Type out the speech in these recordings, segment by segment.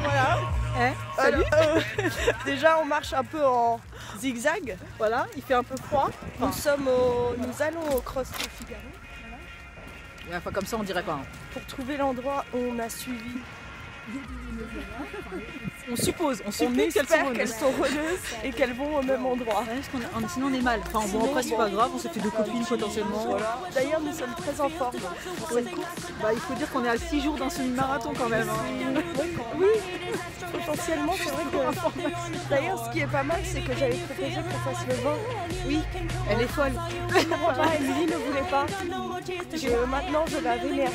Voilà. Salut. Déjà, on marche un peu en zigzag. Voilà, il fait un peu froid. Nous allons au Cross de Figaro. Ouais, enfin, comme ça, on dirait pas. Hein. Pour trouver l'endroit où on a suivi. On suppose On qu'elles espère qu'elles sont reneuses et qu'elles vont au même endroit. Ouais, sinon on est mal. Enfin bon, après c'est pas grave, on s'est fait 2 copines potentiellement. Voilà. D'ailleurs, nous sommes très en forme pour cette course. Bah, il faut dire qu'on est à 6 jours d'un semi-marathon quand même. Hein. Oui, potentiellement, c'est vrai que. D'ailleurs, ce qui est pas mal, c'est que j'avais proposé qu'on fasse le vin. Oui, elle est folle. Emily ne voulait pas. Maintenant, je la vénère.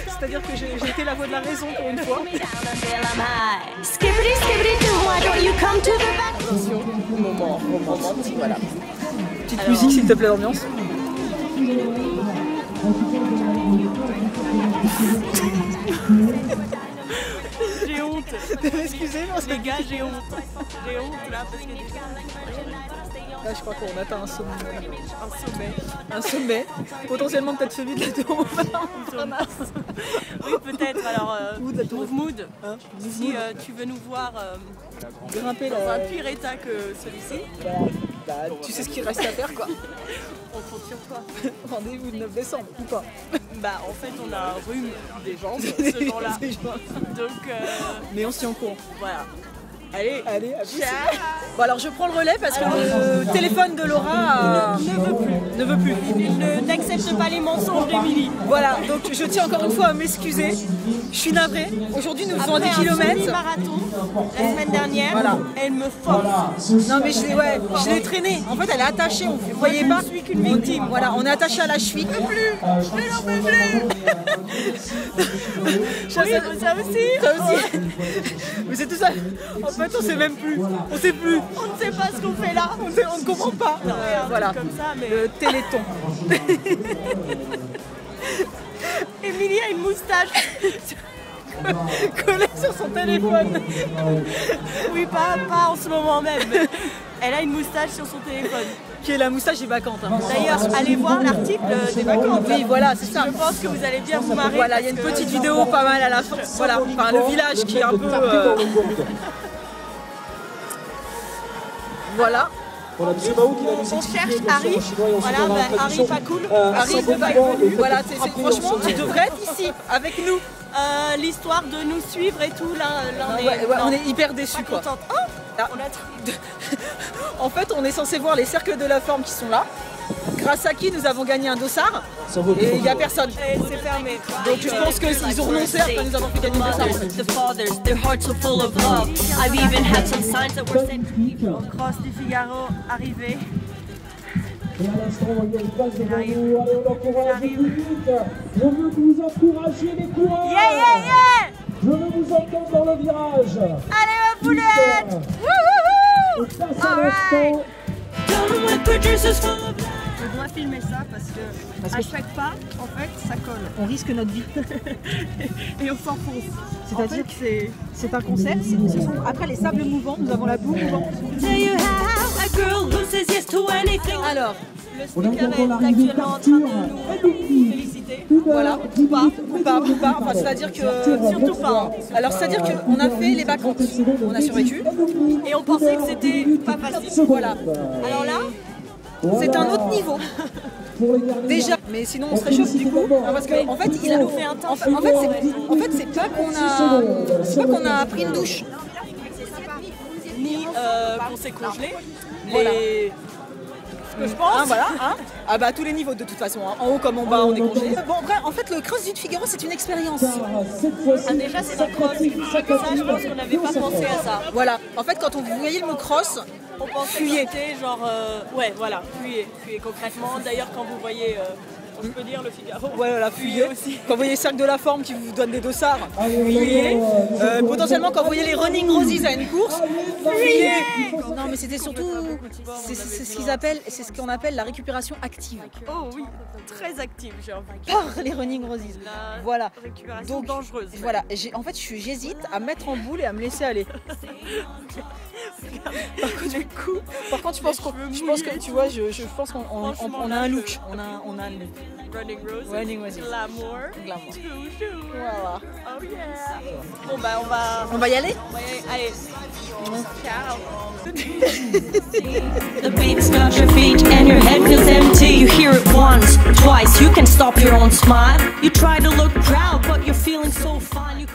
C'est-à-dire que j'ai été la voix de la raison pour une fois. Attention, moment romantique, voilà. Petite musique s'il te plaît d'ambiance. J'ai honte. Excusez-moi, Les gars, j'ai honte. J'ai honte là parce que là je crois qu'on atteint un sommet. un sommet. Un sommet, potentiellement peut-être celui de la tour Montparnasse. Oui, peut-être. Alors, Ou de la tour Move Mood, Hein, si tu veux nous voir grimper dans la... un pire état que celui-ci, Bah, tu sais ce qu'il reste à faire quoi. on compte sur toi. Rendez-vous le 9 décembre ou pas. Bah, en fait, on a un rhume des jambes ce jour-là. Donc, Mais on s'y en courant. voilà. Allez, Allez, à plus. ciao. Bon alors je prends le relais parce que le téléphone de Laura ne veut plus. Il n'accepte pas les mensonges d'Emilie. Voilà, donc je tiens encore une fois à m'excuser. Je suis navrée. Aujourd'hui nous faisons 10 km. Marathon la semaine dernière, Voilà. elle me force. Non mais je l'ai traînée. En fait elle est attachée, vous ne voyez pas. Je suis qu'une victime. Voilà, on est attaché à la cheville. Je n'en peux plus. Oui, ça aussi. Ça aussi. Mais c'est tout ça. En fait on sait même plus. On sait plus. On ne sait pas ce qu'on fait là. On ne comprend pas. Voilà. Comme ça, mais Le téléthon. Émilie a une moustache. Collée sur son téléphone. Oui, pas en ce moment même. Mais elle a une moustache sur son téléphone. Qui est la moustache des Bacchantes. Hein. D'ailleurs, allez voir l'article des vacances. Oui, voilà, c'est ça. Je pense que vous allez bien vous marrer. Voilà, il y a une petite vidéo pas mal à la fin. Voilà, enfin le village qui est un peu. Voilà. Voilà, je sais pas où qu'il a On nous expliqué, cherche bien sûr, Harry. en chinois et en Voilà, chinois, bah, la Harry tradition. pas cool. Harry Simplement, pas et Voilà, peut-être franchement, tu devrais être ici, avec nous. L'histoire de nous suivre et tout, là, Ouais, on est hyper déçus quoi. contente. Oh, Ah. on a En fait, on est censé voir les cercles de la forme qui sont là. Grâce à qui nous avons gagné un dossard. Et il n'y a personne. c'est fermé. Donc je pense qu'ils ont renoncé après nous avoir fait gagner le dossard. The fathers, their hearts are full of love. I've even had some signs that were sent. Cross du Figaro arrivé. Et à l'instant, il y a une place devant nous. Allez, on encourage les publics. Je veux que vous encouragiez les coureurs. Yeah, yeah, yeah. Je veux vous entendre dans le virage. Allez, ma poulette. Et face à l'instant, Done with producers full of love. On doit filmer ça parce que à chaque pas, en fait, ça colle. On risque notre vie. Et on s'enfonce. C'est-à-dire que c'est un concert. Après les sables mouvants, nous avons la boue mouvante. There you have a girl who says yes to anything. Alors, Le on a speaker encore est l'arrivée actuellement en train d'Arthur. de nous féliciter. voilà, ou pas. Enfin, c'est-à-dire que Surtout pas. Alors c'est-à-dire qu'on a fait les Bacchantes, on a survécu. Et on pensait que c'était pas facile. Voilà. Alors là, C'est un autre niveau. Déjà, mais sinon on se réchauffe du coup. Non, parce qu'en fait, il a nous fait un temps. En fait, c'est pas qu'on a pris une douche. Ni qu'on s'est congelé. Ce que je pense. Hein, voilà, hein. Ah bah à tous les niveaux de toute façon, hein. En haut comme en bas on est congelé. Bon après, en fait le CrossFit Figaro c'est une expérience. Ah, déjà, c'est un cross. Ça, je pense qu'on n'avait pas pensé à ça. Voilà, en fait quand on voyait le mot cross, On pensait Fuyez. que c'était genre. Ouais, voilà, fuyez concrètement. D'ailleurs, quand vous voyez, on peut dire le Figaro. voilà, fuyez aussi. Quand vous voyez les cercles de la forme qui vous donnent des dossards, fuyez. Potentiellement quand vous voyez les running roses à une course, fuyez. Non mais c'était surtout, c'est ce qu'on appelle la récupération active. Oh oui, très active, j'ai envie. Par les running roses. La Voilà. récupération Donc, dangereuse. Voilà, en fait j'hésite à mettre en boule et à me laisser aller. Par contre, je pense que tu vois, je pense qu'on a un look. On a un look. Running Roses. Running Roses. Glamour. Glamour. Toujours. Voilà. Oh yeah. Bon bah On va y aller? Allez. Ciao. The beat stops your feet and your head feels empty. You hear it once, twice, you can stop your own smile. You try to look proud, but you're feeling so fine. You